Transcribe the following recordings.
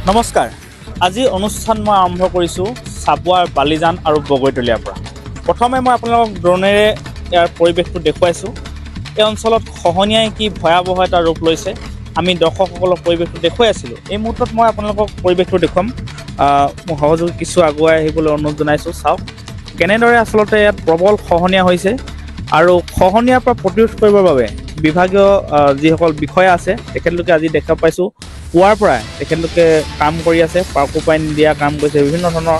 নমস্কাৰ আজি অনুষ্ঠান মই আৰম্ভ কৰিছোঁ চাবুৱাৰ বালিজান আৰু বগৈতলীয়াৰ পৰা প্ৰথমে মই আপোনালোকক ড্ৰোনেৰে ইয়াৰ পৰিৱেশটো দেখুৱাইছোঁ এই অঞ্চলত খহনীয়াই কি ভয়াৱহ এটা ৰূপ লৈছে আমি দৰ্শকসকলক পৰিৱেশটো দেখুৱাই আছিলোঁ এই মুহূৰ্তত মই আপোনালোকক পৰিৱেশটো দেখুৱাম মোৰ সহযোগী কিছু আগুৱাই আহিবলৈ অনুৰোধ জনাইছোঁ চাওক কেনেদৰে আচলতে ইয়াত প্ৰবল খহনীয়া হৈছে আৰু খহনীয়াৰ পৰা প্ৰতিৰোধ কৰিবৰ বাবে বিভাগীয় যিসকল বিষয়া আছে তেখেতলোকে আজি দেখা পাইছোঁ পুৱাৰ পৰাই তেখেতলোকে কাম কৰি আছে পাৰ্কোপাইন দিয়া কাম কৰিছে বিভিন্ন ধৰণৰ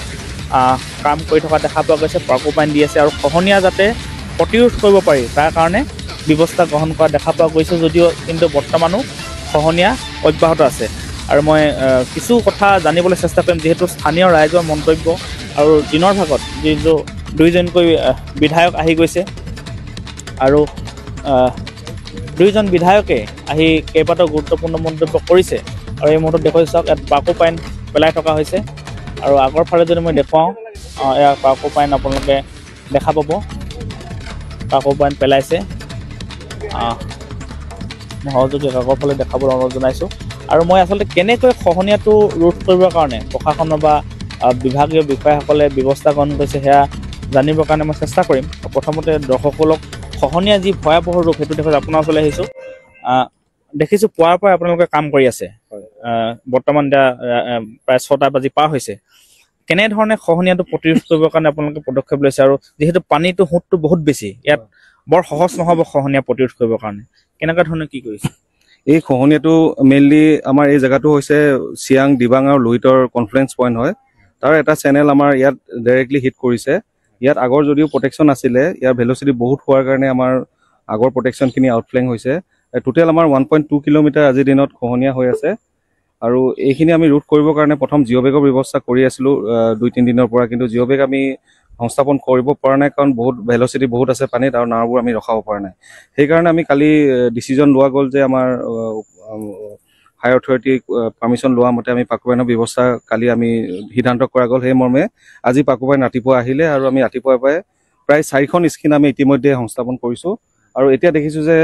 কাম কৰি থকা দেখা পোৱা গৈছে পাৰ্কোপাইন দি আছে আৰু খহনীয়া যাতে প্ৰতিৰোধ কৰিব পাৰি তাৰ কাৰণে ব্যৱস্থা গ্ৰহণ কৰা দেখা পোৱা গৈছে যদিও কিন্তু বৰ্তমানো খহনীয়া অব্যাহত আছে আৰু মই কিছু কথা জানিবলৈ চেষ্টা কৰিম যিহেতু স্থানীয় ৰাইজৰ মন্তব্য আৰু দিনৰ ভাগত যিটো দুইজনকৈ বিধায়ক আহি গৈছে আৰু দুইজন বিধায়কে আহি কেইবাটাও গুৰুত্বপূৰ্ণ মন্তব্য কৰিছে আৰু এই মুহূৰ্তত দেখুৱাইছোঁ চাওক ইয়াত পাৰ্কোপাইন পেলাই থকা হৈছে আৰু আগৰ ফালে যদি মই দেখুৱাওঁ এয়া পাৰ্কোপাইন আপোনালোকে দেখা পাব পাৰ্কোপাইন পেলাইছে মই সহযোগীক আগৰ ফালে দেখাবলৈ অনুৰোধ জনাইছোঁ আৰু মই আচলতে কেনেকৈ খহনীয়াটো ৰোধ কৰিবৰ কাৰণে প্ৰশাসনৰ বা বিভাগীয় বিষয়াসকলে ব্যৱস্থা গ্ৰহণ কৰিছে সেয়া জানিবৰ কাৰণে মই চেষ্টা কৰিম প্ৰথমতে দৰ্শকসকলক খহনীয়া যি ভয়াৱহ ৰূপ সেইটো দেখুৱাই আপোনাৰ ওচৰলৈ আহিছোঁ দেখিছোঁ পুৱাৰ পৰাই আপোনালোকে কাম কৰি আছে বৰ্তমান এতিয়া প্ৰায় 6টা বাজি পাৰ হৈছে কেনেধৰণে খহনীয়াটো প্ৰতিৰোধ কৰিবৰ কাৰণে আপোনালোকে পদক্ষেপ লৈছে আৰু যিহেতু পানীটো সোঁতটো বহুত বেছি ইয়াত বৰ সহজ নহ'ব খহনীয়া প্ৰতিৰোধ কৰিবৰ কাৰণে কেনেকুৱা ধৰণে কি কৰিছে এই খহনীয়াটো মেইনলি আমাৰ এই জেগাটো হৈছে চিয়াং দিবাং আৰু লুইটৰ কনফ্লুৱেঞ্চ পইণ্ট হয় তাৰ এটা চেনেল আমাৰ ইয়াত ডাইৰেক্টলি হিট কৰিছে ইয়াত আগৰ যদিও প্ৰটেকশ্যন আছিলে ইয়াৰ ভেলচিটি বহুত হোৱাৰ কাৰণে আমাৰ আগৰ প্ৰটেকশ্যনখিনি আউটফ্লেং হৈছে টোটেল আমাৰ 1.2 কিলোমিটাৰ আজিৰ দিনত খহনীয়া হৈ আছে আৰু এইখিনি আমি ৰোধ কৰিবৰ কাৰণে প্ৰথম জিঅ'বেগৰ ব্যৱস্থা কৰি আছিলোঁ 2-3 দিনৰ পৰা কিন্তু জিঅ'বেগ আমি সংস্থাপন কৰিব পৰা নাই কাৰণ বহুত ভেলচিটি বহুত আছে পানীত আৰু নাওবোৰ আমি ৰখাব পৰা নাই সেইকাৰণে আমি কালি ডিচিজন লোৱা গ'ল যে আমাৰ হাই অথৰিটি পাৰ্মিশ্যন লোৱা মতে আমি পাৰ্কোপাইনৰ ব্যৱস্থা কালি আমি সিদ্ধান্ত কৰা গ'ল সেই মৰ্মে আজি পাৰ্কোপাইন ৰাতিপুৱা আহিলে আৰু আমি ৰাতিপুৱাৰ পৰাই প্ৰায় 4খন স্কিন আমি ইতিমধ্যে সংস্থাপন কৰিছোঁ আৰু এতিয়া দেখিছোঁ যে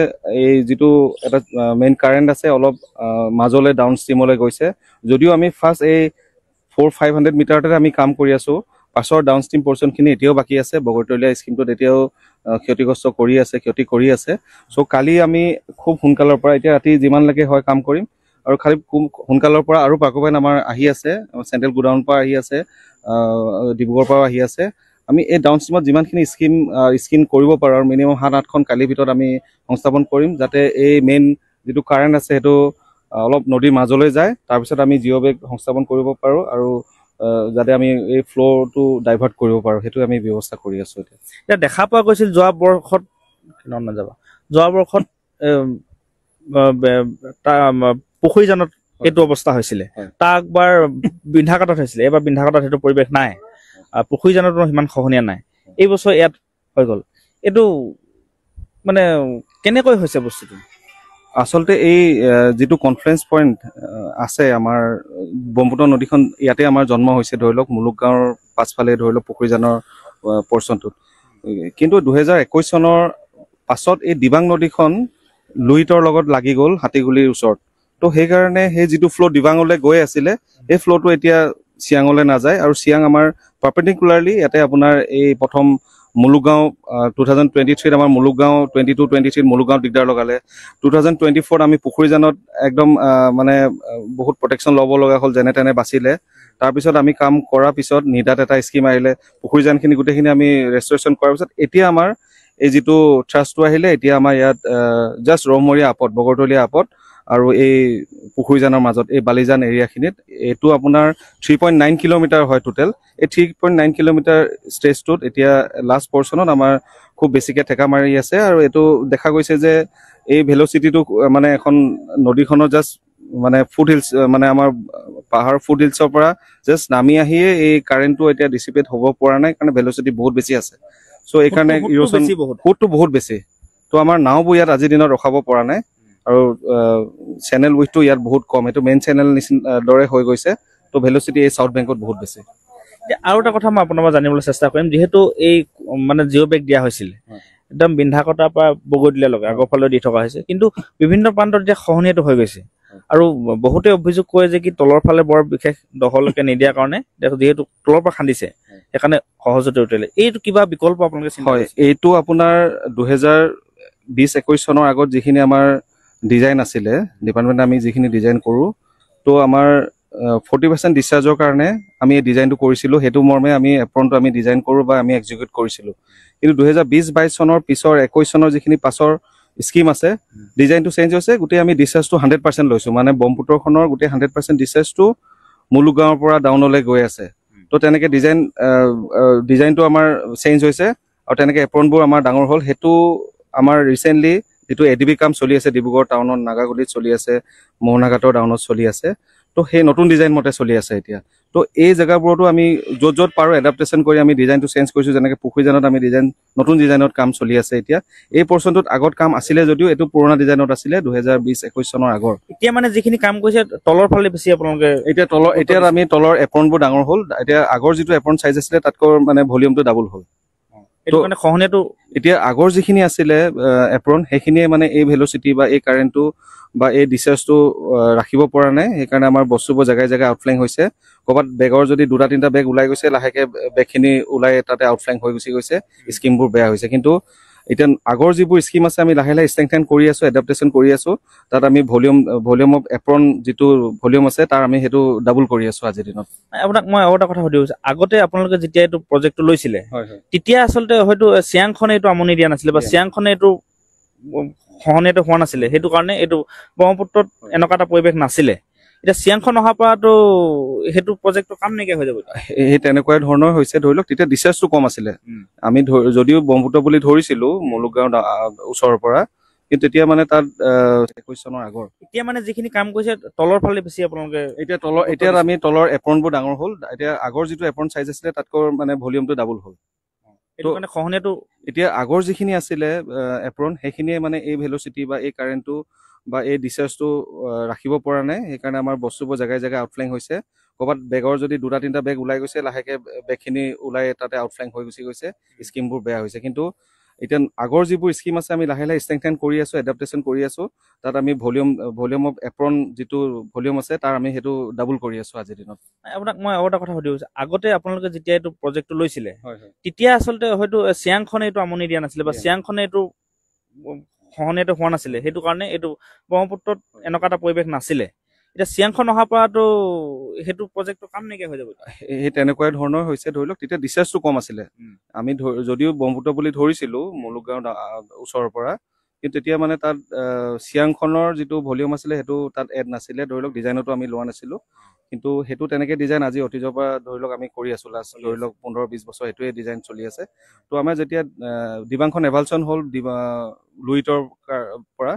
এই যিটো এটা মেইন কাৰেণ্ট আছে অলপ মাজলৈ ডাউন ষ্ট্ৰীমলৈ গৈছে যদিও আমি ফাৰ্ষ্ট এই 400-500 মিটাৰতে আমি কাম কৰি আছোঁ পাছৰ ডাউন ষ্ট্ৰীম পৰ্চনখিনি এতিয়াও বাকী আছে বগৈতলীয়া স্কিমটোত এতিয়াও ক্ষতিগ্ৰস্ত ক্ষতি কৰি আছে চ' কালি আমি খুব সোনকালৰ পৰা এতিয়া ৰাতি যিমানলৈকে হয় কাম কৰিম আৰু খালি খুব সোনকালৰ পৰা আৰু পাৰ্কোপাইন আমাৰ আহি আছে চেণ্ট্ৰেল গোডাউনৰ পৰা আহি আছে ডিব্ৰুগড়ৰ পৰা আহি আছে আমি এই ডাউন ষ্ট্ৰীমত যিমানখিনি স্কিন কৰিব পাৰোঁ আৰু মিনিমাম 7-8খন কালিৰ ভিতৰত আমি সংস্থাপন কৰিম যাতে এই মেইন যিটো কাৰেণ্ট আছে সেইটো অলপ নদীৰ মাজলৈ যায় তাৰপিছত আমি জিঅ'বেগ সংস্থাপন কৰিব পাৰোঁ আৰু যাতে আমি এই ফ্ল'টো ডাইভাৰ্ট কৰিব পাৰোঁ সেইটো আমি ব্যৱস্থা কৰি আছোঁ এতিয়া দেখা পোৱা গৈছিল যোৱা বৰ্ষত পুখুৰীজানত এইটো অৱস্থা হৈছিলে তাক বাৰ বিন্ধাকাটত হৈছিলে এইবাৰ বিন্ধাকাটত সেইটো পৰিৱেশ নাই পুখুৰীজানতো সিমান খহনীয়া নাই এই বছৰ ইয়াত হৈ গ'ল এইটো মানে কেনেকৈ হৈছে বস্তুটো আচলতে এই যিটো কনফ্লুৱেঞ্চ পইণ্ট আছে আমাৰ ব্ৰহ্মপুত্ৰ নদীখন ইয়াতে আমাৰ জন্ম হৈছে ধৰি লওক মুলুক গাঁৱৰ পাছফালে ধৰি লওক পুখুৰীজানৰ পৰ্চনটোত কিন্তু 2021 চনৰ পাছত এই দিবাং নদীখন লুইটৰ লগত লাগি গ'ল হাতীগুলিৰ ওচৰত তো সেইকাৰণে সেই যিটো ফ্ল' দিবাঙলৈ গৈ আছিলে এই ফ্ল'টো এতিয়া চিয়াঙলৈ নাযায় আৰু চিয়াং আমাৰ পাৰ্পেণ্ডিকুলাৰলি ইয়াতে আপোনাৰ এই প্ৰথম মুলুকগাঁও 2023 আমাৰ মুলুকগাঁও 22-23 মুলুকগাঁও দিগদাৰ লগালে 2024 আমি পুখুৰীজানত একদম মানে বহুত প্ৰটেকশ্যন ল'ব লগা হ'ল যেনে তেনে বাচিলে তাৰপিছত আমি কাম কৰাৰ পিছত নিদাত এটা স্কিম আহিলে পুখুৰীজানখিনি গোটেইখিনি আমি ৰেষ্টৰেশ্যন কৰাৰ পিছত এতিয়া আমাৰ এই যিটো থ্ৰাষ্টটো আহিলে এতিয়া আমাৰ ইয়াত জাষ্ট ৰৌমৰীয়া আপত বগৰতলীয়া আপত আৰু এই পুখুৰীজানৰ মাজত এই বালিজান এৰিয়াখিনিত এইটো আপোনাৰ 3.9 কিলোমিটাৰ হয় টোটেল এই 3.9 কিলোমিটাৰ ষ্ট্ৰেচটোত এতিয়া লাষ্ট পৰ্চনত আমাৰ খুব বেছিকৈ ঠেকা মাৰি আছে আৰু এইটো দেখা গৈছে যে এই ভেলচিটিটো মানে এখন নদীখনৰ জাষ্ট মানে ফুট হিলছ মানে আমাৰ পাহাৰ ফুট হিলছৰ পৰা জাষ্ট নামি আহিয়ে এই কাৰেণ্টটো এতিয়া ডিচিপেট হ'ব পৰা নাই কাৰণ ভেলচিটি বহুত বেছি আছে চ' এইকাৰণে ইৰোশ্যন ফুটটো বহুত বেছি তো আমাৰ নাওবোৰ ইয়াত আজিৰ দিনত ৰখাব পৰা নাই আৰু চেনেল উইথটো ইয়াত বহুত কম এইটো মেইন চেনেল দৰে হৈ গৈছে তো ভেলচিটি এই চাউথ বেংকত বহুত বেছি আৰু এটা কথা মই আপোনাৰ পৰা জানিবলৈ চেষ্টা কৰিম যিহেতু এই মানে জিঅ'বেগ দিয়া হৈছিল একদম বিন্ধাকটাৰ পৰা বগৈতলীয়ালৈকে আগৰ ফালে দি থকা হৈছে কিন্তু বিভিন্ন প্ৰান্তত এতিয়া খহনীয়াটো হৈ গৈছে আৰু বহুতে অভিযোগ কৰে যে কি তলৰ ফালে বৰ বিশেষ দখলকে নিদিয়াৰ কাৰণে যিহেতু তলৰ পৰা খান্দিছে সেইকাৰণে সহজতে উঠিলে এইটো কিবা বিকল্প আপোনালোকে চিন্তা হয় কৰিছে? এইটো আপোনাৰ 2020-21 চনৰ আগত যিখিনি আমাৰ ডিজাইন আছিলে ডিপাৰ্টমেণ্টে আমি যিখিনি ডিজাইন কৰোঁ তো আমাৰ 40% ডিছচাৰ্জৰ কাৰণে আমি এই ডিজাইনটো কৰিছিলোঁ সেইটো মৰ্মে আমি এপ্ৰনটো আমি ডিজাইন কৰোঁ বা আমি এক্সিকিউট কৰিছিলোঁ কিন্তু 2020-22 চনৰ পিছৰ 21 চনৰ যিখিনি পাছৰ স্কিম আছে ডিজাইনটো চেঞ্জ হৈছে গোটেই আমি ডিছচাৰ্জটো 100% লৈছোঁ মানে ব্ৰহ্মপুত্ৰখনৰ গোটেই 100% ডিছচাৰ্জটো মুলুগাঁৱৰ পৰা ডাউনলৈ গৈ আছে তো তেনেকৈ ডিজাইনটো আমাৰ চেঞ্জ হৈছে আৰু তেনেকৈ এপ্ৰনবোৰ আমাৰ ডাঙৰ হ'ল সেইটো আমাৰ ৰিচেণ্টলি যিটো এডিবি কাম চলি আছে ডিব্ৰুগড় টাউনত নাগাগুলিত চলি আছে মোহনাঘাটৰ টাউনত চলি আছে তো সেই নতুন ডিজাইন মতে চলি আছে এতিয়া তো এই জেগাবোৰতো আমি য'ত য'ত পাৰোঁ এডাপ্টেশ্যন কৰি আমি ডিজাইনটো চেঞ্জ কৰিছোঁ যেনেকৈ পুখুৰীজানত আমি নতুন ডিজাইনত কাম চলি আছে এতিয়া এই পৰ্চনটোত আগত কাম আছিলে যদিও এইটো পুৰণা ডিজাইনত আছিলে 2020-21 চনৰ আগৰ এতিয়া মানে যিখিনি কাম কৰিছে তলৰ ফালে বেছি আপোনালোকে এতিয়া আমি তলৰ এপ্ৰনবোৰ ডাঙৰ হ'ল এতিয়া আগৰ যিটো এপ্ৰন চাইজ আছিলে তাতকৈ মানে ভলিউমটো ডাবল হ'ল এইটো মানে খহনীয়াটো এতিয়া আগৰ যিখিনি আছিলে এপ্ৰন সেইখিনিয়ে মানে এই ভেলচিটি বা এই কাৰেণ্টটো বা এই ডিছচাৰ্জটো ৰাখিব পৰা নাই সেইকাৰণে আমাৰ বস্তুবোৰ জেগাই জেগাই আউটফ্লেং হৈছে ক'ৰবাত বেগৰ যদি 2-3টা বেগ ওলাই গৈছে লাহেকৈ বেগখিনি ওলাই তাতে আউটফ্লেং হৈ গুচি গৈছে স্কিমবোৰ বেয়া হৈছে কিন্তু এতিয়া আগৰ যিবোৰ স্কিম আছে আমি লাহে লাহে ষ্ট্ৰেংথেন কৰি আছোঁ এডাপ্টেশ্যন কৰি আছোঁ তাত আমি ভলিউম অফ এপ্ৰন যিটো ভলিউম আছে তাৰ আমি সেইটো ডাবল কৰি আছোঁ আজিৰ দিনত আপোনাক মই আৰু এটা কথা সুধিব বিচাৰিছোঁ আগতে আপোনালোকে যেতিয়া এইটো প্ৰজেক্টটো লৈছিলে তেতিয়া আচলতে হয়তো চিয়াংখনে এইটো আমনি দিয়া নাছিলে বা চিয়াংখনে এইটো খহনীয়াটো হোৱা নাছিলে সেইটো কাৰণে এইটো ব্ৰহ্মপুত্ৰত এনেকুৱা এটা পৰিৱেশ নাছিলে এতিয়া চিয়াংখন অহাৰ পৰাতো সেইটো প্ৰজেক্টৰ কাম নাইকিয়া হৈ যাব সেই তেনেকুৱা ধৰণৰ হৈছে ধৰি লওক তেতিয়া ডিছচাৰ্জটো কম আছিলে আমি যদিও ব্ৰহ্মপুত্ৰ বুলি ধৰিছিলোঁ মুলুগাঁও ওচৰৰ পৰা কিন্তু তেতিয়া মানে তাত 21 চনৰ আগৰ এতিয়া মানে যিখিনি কাম কৰিছে তলৰ ফালে বেছি আপোনালোকে এতিয়া আমি তলৰ এপ্ৰনবোৰ ডাঙৰ হ'ল এতিয়া আগৰ যিটো এপ্ৰন চাইজ আছিলে তাতকৈ মানে ভলিউমটো ডাবল হ'ল এইটো মানে খহনীয়াটো এতিয়া আগৰ যিখিনি আছিলে এপ্ৰন সেইখিনিয়ে মানে এই ভেলচিটি বা এই কাৰেণ্টটো বা এই ডিছচাৰ্জটো ৰাখিব পৰা নাই সেইকাৰণে আমাৰ বস্তুবোৰ জেগাই জেগাই আউটফ্লেং হৈছে ক'ৰবাত বেগৰ যদি 2-3টা বেগ ওলাই গৈছে লাহেকৈ বেগখিনি ওলাই তাতে আউটফ্লেং হৈ গুচি গৈছে স্কিমবোৰ বেয়া হৈছে কিন্তু এতিয়া আগৰ যিবোৰ স্কিম আছে আমি লাহে লাহে ষ্ট্ৰেংথেন কৰি আছোঁ এডাপ্টেশ্যন কৰি আছোঁ তাত আমি ভলিউম অফ এপ্ৰন যিটো ভলিউম আছে তাৰ আমি সেইটো ডাবল কৰি আছোঁ আজিৰ দিনত আপোনাক মই আৰু এটা কথা সুধিব বিচাৰিছোঁ আগতে আপোনালোকে যেতিয়া এইটো প্ৰজেক্টটো লৈছিলে তেতিয়া আচলতে হয়তো চিয়াংখনে এইটো আমনি দিয়া নাছিলে বা চিয়াংখনে এইটো খহনীয়াটো হোৱা নাছিলে সেইটো কাৰণে এইটো ব্ৰহ্মপুত্ৰত এনেকুৱা এটা পৰিৱেশ নাছিলে এতিয়া চিয়াংখন অহাৰ পৰাতো সেইটো প্ৰজেক্টৰ কাম নাইকিয়া হৈ যাব সেই তেনেকুৱা ধৰণৰ হৈছে ধৰি লওক তেতিয়া ডিছচাৰ্জটো কম আছিলে আমি যদিও ব্ৰহ্মপুত্ৰ বুলি ধৰিছিলোঁ মুলুগাঁও ওচৰৰ পৰা কিন্তু তেতিয়া মানে তাত চিয়াংখনৰ যিটো ভলিউম আছিলে সেইটো তাত এড নাছিলে ধৰি লওক ডিজাইনতো আমি লোৱা নাছিলোঁ কিন্তু সেইটো তেনেকৈ ডিজাইন আজি অতীজৰ পৰা ধৰি লওক আমি কৰি আছোঁ লাষ্ট ধৰি লওক 15-20 বছৰ সেইটোৱে ডিজাইন চলি আছে তো আমাৰ যেতিয়া দিবাংখন এভালচন হ'ল লুইটৰ পৰা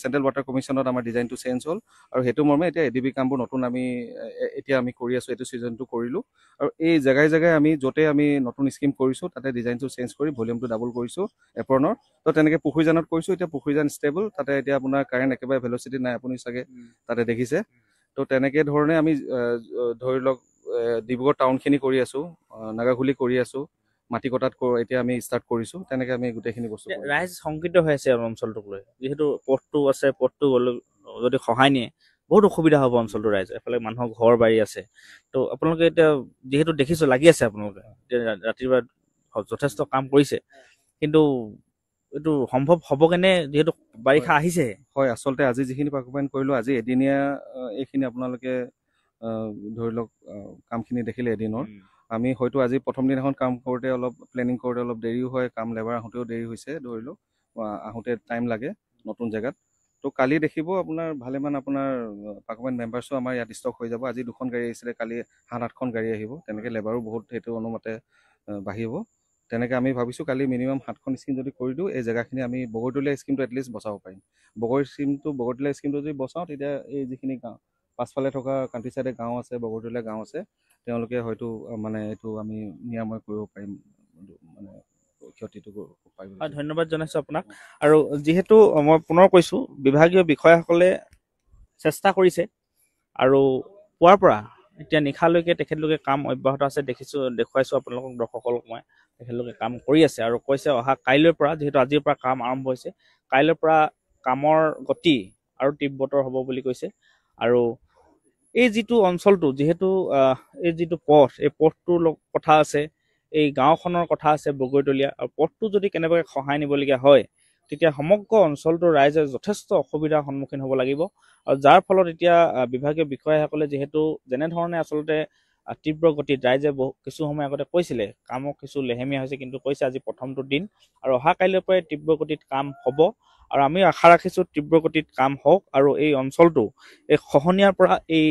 চেণ্ট্ৰেল ৱাটাৰ কমিশ্যনত আমাৰ ডিজাইনটো চেঞ্জ হ'ল আৰু সেইটো মৰ্মে এতিয়া এডিবি কামবোৰ নতুন এতিয়া আমি কৰি আছোঁ এইটো ছিজনটো কৰিলোঁ আৰু এই জেগাই জেগাই আমি য'তে আমি নতুন স্কিম কৰিছোঁ তাতে ডিজাইনটো চেঞ্জ কৰি ভলিউমটো ডাবল কৰিছোঁ এপ্ৰনৰ তো তেনেকৈ পুখুৰীজানত কৰিছোঁ এতিয়া পুখুৰীজান ষ্টেবল তাতে এতিয়া আপোনাৰ কাৰেণ্ট একেবাৰে ভেলচিটি নাই আপুনি চাগে তাতে দেখিছে তো তেনেকৈ ধৰণে আমি ধৰি লওক ডিব্ৰুগড় টাউনখিনি কৰি আছোঁ নাগাগুলি কৰি আছোঁ মাটি কটাত এতিয়া আমি ষ্টাৰ্ট কৰিছোঁ তেনেকৈ আমি গোটেইখিনি বস্তু ৰাইজ শংকিত হৈ আছে আৰু অঞ্চলটোক লৈ যিহেতু পথটো আছে পথটো যদি সহায় নিয়ে বহুত অসুবিধা হ'ব অঞ্চলটো ৰাইজ এফালে মানুহৰ ঘৰ বাৰী আছে তো আপোনালোকে এতিয়া যিহেতু দেখিছোঁ লাগি আছে আপোনালোকে এতিয়া ৰাতিপুৱা যথেষ্ট কাম কৰিছে কিন্তু এইটো সম্ভৱ হ'ব কেনে যিহেতু বাৰিষা আহিছে হয় আচলতে আজি যিখিনি পাৰ্কমেণ্ট কৰিলোঁ আজি এদিনীয়া এইখিনি আপোনালোকে ধৰি লওক কামখিনি দেখিলে এদিনৰ আমি হয়তো আজি প্ৰথম দিনাখন কাম কৰোঁতে অলপ প্লেনিং কৰোঁতে অলপ দেৰিও হয় কাম লেবাৰ আহোঁতেও দেৰি হৈছে ধৰি লওক আহোঁতে টাইম লাগে নতুন জেগাত তো কালি দেখিব আপোনাৰ ভালেমান আপোনাৰ পাৰ্কমেণ্ট মেম্বাৰ্ছো আমাৰ ইয়াত ষ্টক হৈ যাব আজি 2খন গাড়ী আহিছিলে কালি 7-8খন গাড়ী আহিব তেনেকৈ লেবাৰো বহুত সেইটো অনুমতে বাঢ়িব তেনেকৈ আমি ভাবিছোঁ কালি মিনিমাম 7খন স্কিম যদি কৰি দিওঁ এই জেগাখিনি আমি বগৈতলীয়া স্কিমটো এটলিষ্ট বচাব পাৰিম বগৈতলীয়া স্কিমটো যদি বচাওঁ তেতিয়া এই যিখিনি গাঁও পাছফালে থকা কাণ্ট্ৰি চাইডে গাঁও আছে বগৈতলীয়া গাঁও আছে তেওঁলোকে হয়তো মানে এইটো আমি নিৰাময় কৰিব পাৰিম মানে ক্ষতিটো পাৰিম ধন্যবাদ জনাইছোঁ আপোনাক আৰু যিহেতু মই পুনৰ কৈছোঁ বিভাগীয় বিষয়াসকলে চেষ্টা কৰিছে আৰু পুৱাৰ পৰা এতিয়া নিশালৈকে তেখেতলোকে কাম অব্যাহত আছে দেখুৱাইছোঁ আপোনালোকক দৰ্শকসকলক মই তেখেতলোকে কাম কৰি আছে আৰু কৈছে অহা কাইলৈৰ পৰা যিহেতু আজিৰ পৰা কাম আৰম্ভ হৈছে কাইলৈৰ পৰা কামৰ গতি আৰু তীব্ৰতৰ হ'ব বুলি কৈছে। আৰু এই যিটো অঞ্চলটো যিহেতু এই যিটো পথ এই পথটোৰ কথা আছে, এই গাঁওখনৰ কথা আছে বগৈতলীয়া, আৰু পথটো যদি কেনেবাকৈ খহাই নিবলগীয়া হয় তেতিয়া সমগ্ৰ অঞ্চলটোৰ ৰাইজে যথেষ্ট অসুবিধাৰ সন্মুখীন হ'ব লাগিব। আৰু যাৰ ফলত এতিয়া বিভাগীয় বিষয়াসকলে যিহেতু যেনেধৰণে আচলতে তীব্ৰ গতিত ৰাইজে কিছু সময় আগতে কৈছিলে কামক কিছু লেহেমীয়া হৈছে, কিন্তু কৈছে আজি প্ৰথমটো দিন আৰু অহা কাইলৈৰ পৰাই তীব্ৰ গতিত কাম হ'ব। আৰু আমি আশা ৰাখিছোঁ তীব্ৰ গতিত কাম হওক আৰু এই অঞ্চলটো এই খহনীয়াৰ পৰা এই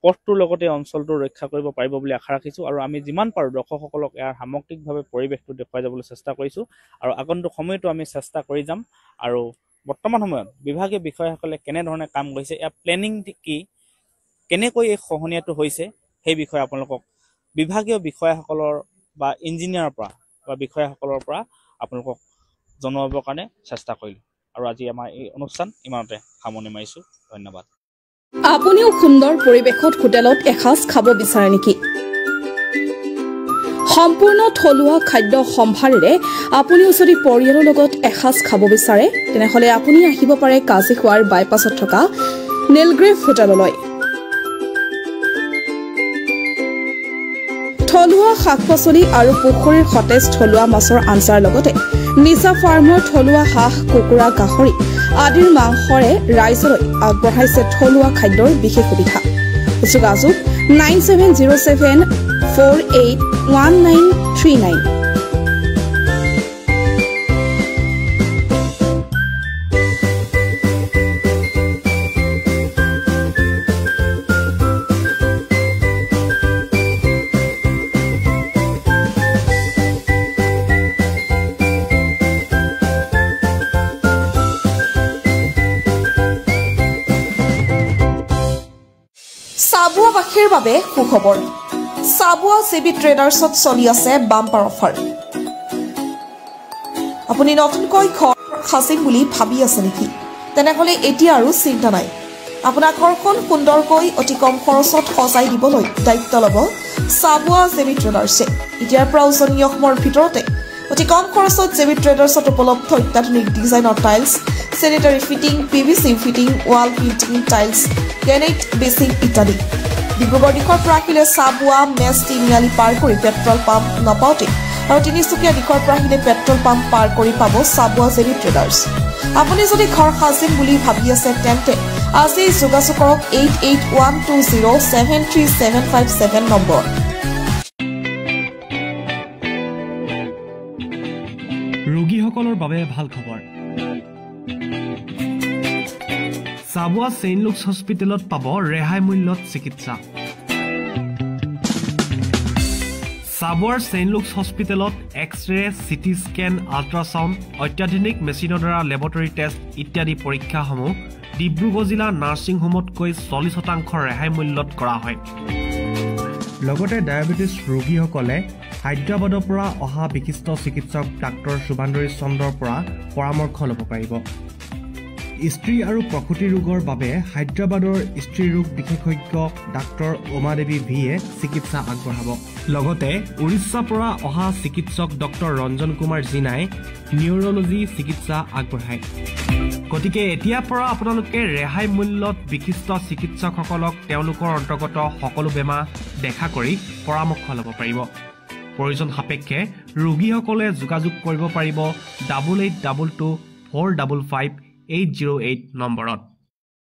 পথটোৰ লগতে অঞ্চলটো ৰক্ষা কৰিব পাৰিব বুলি আশা ৰাখিছোঁ। আৰু আমি যিমান পাৰোঁ দৰ্শকসকলক ইয়াৰ সামগ্ৰিকভাৱে পৰিৱেশটো দেখুৱাই যাবলৈ চেষ্টা কৰিছোঁ আৰু আগন্তুক সময়তো আমি চেষ্টা কৰি যাম। আৰু বৰ্তমান সময়ত বিভাগীয় বিষয়াসকলে কেনেধৰণে কাম কৰিছে, ইয়াৰ প্লেনিং কি, কেনেকৈ এই খহনীয়াটো হৈছে, সেই বিষয়ে আপোনালোকক বিভাগীয় বিষয়াসকলৰ বা ইঞ্জিনিয়াৰৰ পৰা বা বিষয়াসকলৰ পৰা আপোনালোকক জনাবৰ কাৰণে চেষ্টা কৰিলোঁ। আৰু আজি আমাৰ এই অনুষ্ঠান ইমানতে সামৰণি মাৰিছোঁ। ধন্যবাদ। আপুনিও সুন্দৰ পৰিৱেশত হোটেলত এসাঁজ খাব বিচাৰে নেকি? সম্পূৰ্ণ থলুৱা খাদ্য সম্ভাৰেৰে আপুনিও যদি পৰিয়ালৰ লগত এসাঁজ খাব বিচাৰে তেনেহ'লে আপুনি আহিব পাৰে কাজিখোৱাৰ বাইপাছত থকা নীলগ্ৰেভ হোটেললৈ। থলুৱা শাক-পাচলি আৰু পুখুৰীৰ সতেজ থলুৱা মাছৰ আঞ্জাৰ লগতে নিচা ফাৰ্মৰ থলুৱা হাঁহ, কুকুৰা, গাহৰি আদিৰ মাংসৰে ৰাইজলৈ আগবঢ়াইছে থলুৱা খাদ্যৰ বিশেষ সুবিধা। যোগাযোগ 9707481939। চাবুৱাবাসীৰ বাবে সুখবৰ। চাবুৱা জেবি ট্ৰেডাৰ্ছত চলি আছে বাম্পাৰ অফাৰ। আপুনি নতুনকৈ ঘৰ সাজিম বুলি ভাবি আছে নেকি? তেনেহ'লে এতিয়া আৰু চিন্তা নাই। আপোনাৰ ঘৰখন সুন্দৰকৈ অতি কম খৰচত সজাই দিবলৈ দায়িত্ব ল'ব চাবুৱা জেবি ট্ৰেডাৰ্ছে। এতিয়াৰ পৰা উজনি অসমৰ ভিতৰতে অতি কম খৰচত জেবি ট্ৰেডাৰ্ছত উপলব্ধ অত্যাধুনিক ডিজাইনৰ tiles, sanitary fitting, PVC fitting, wall painting, tiles, granite বেচিং ইত্যাদি। ডিব্ৰুগড় দিশৰ পৰা আহিলে চাবুৱা মেচ তিনিআলি পাৰ কৰি পেট্ৰল পাম্প নাপাওঁতে আৰু তিনিচুকীয়া দিশৰ পৰা আহিলে পেট্ৰল পাম্প পাৰ কৰি পাব চাবুৱা জেবি ট্ৰেডাৰ্ছ। আপুনি যদি ঘৰ সাজিম বুলি ভাবি আছে তেন্তে আজি যোগাযোগ কৰক 8812073757 নম্বৰত। ৰোগীসকলৰ বাবে ভাল খবৰ। চাবুৱা ছেইণ্ট লুকছ হস্পিটেলত পাব ৰেহাই মূল্যত চিকিৎসা। চাবুৱাৰ ছেইণ্ট লুকছ হস্পিটেলত এক্স-ৰে, চিটি স্কেন, আল্ট্ৰাছাউণ্ড, অত্যাধুনিক মেচিনৰ দ্বাৰা লেবৰেটৰী টেষ্ট ইত্যাদি পৰীক্ষাসমূহ ডিব্ৰুগড় জিলা নাৰ্ছিং হোমতকৈ 40% ৰেহাই মূল্যত কৰা হয়। লগতে ডায়েবেটিছ ৰোগীসকলে হায়দৰাবাদৰ পৰা অহা বিশিষ্ট চিকিৎসক ডাক্তৰ শুভান্দৰী চন্দ্ৰৰ পৰা পৰামৰ্শ ল'ব পাৰিব। স্ত্ৰী আৰু প্ৰসূতি ৰোগৰ বাবে হায়দৰাবাদৰ স্ত্ৰী ৰোগ বিশেষজ্ঞ ডাক্তৰ উমা দেৱী ভিয়ে চিকিৎসা আগবঢ়াব। লগতে উৰিষ্যাৰ পৰা অহা চিকিৎসক ডক্তৰ ৰঞ্জন কুমাৰ জিনাই নিউৰলজি চিকিৎসা আগবঢ়ায়। গতিকে এতিয়াৰ পৰা আপোনালোকে ৰেহাই মূল্যত বিশিষ্ট চিকিৎসকসকলক তেওঁলোকৰ অন্তৰ্গত সকলো বেমাৰ দেখা কৰি পৰামৰ্শ ল'ব পাৰিব। প্ৰয়োজন সাপেক্ষে ৰোগীসকলে যোগাযোগ কৰিব পাৰিব 8822455808 নম্বৰত।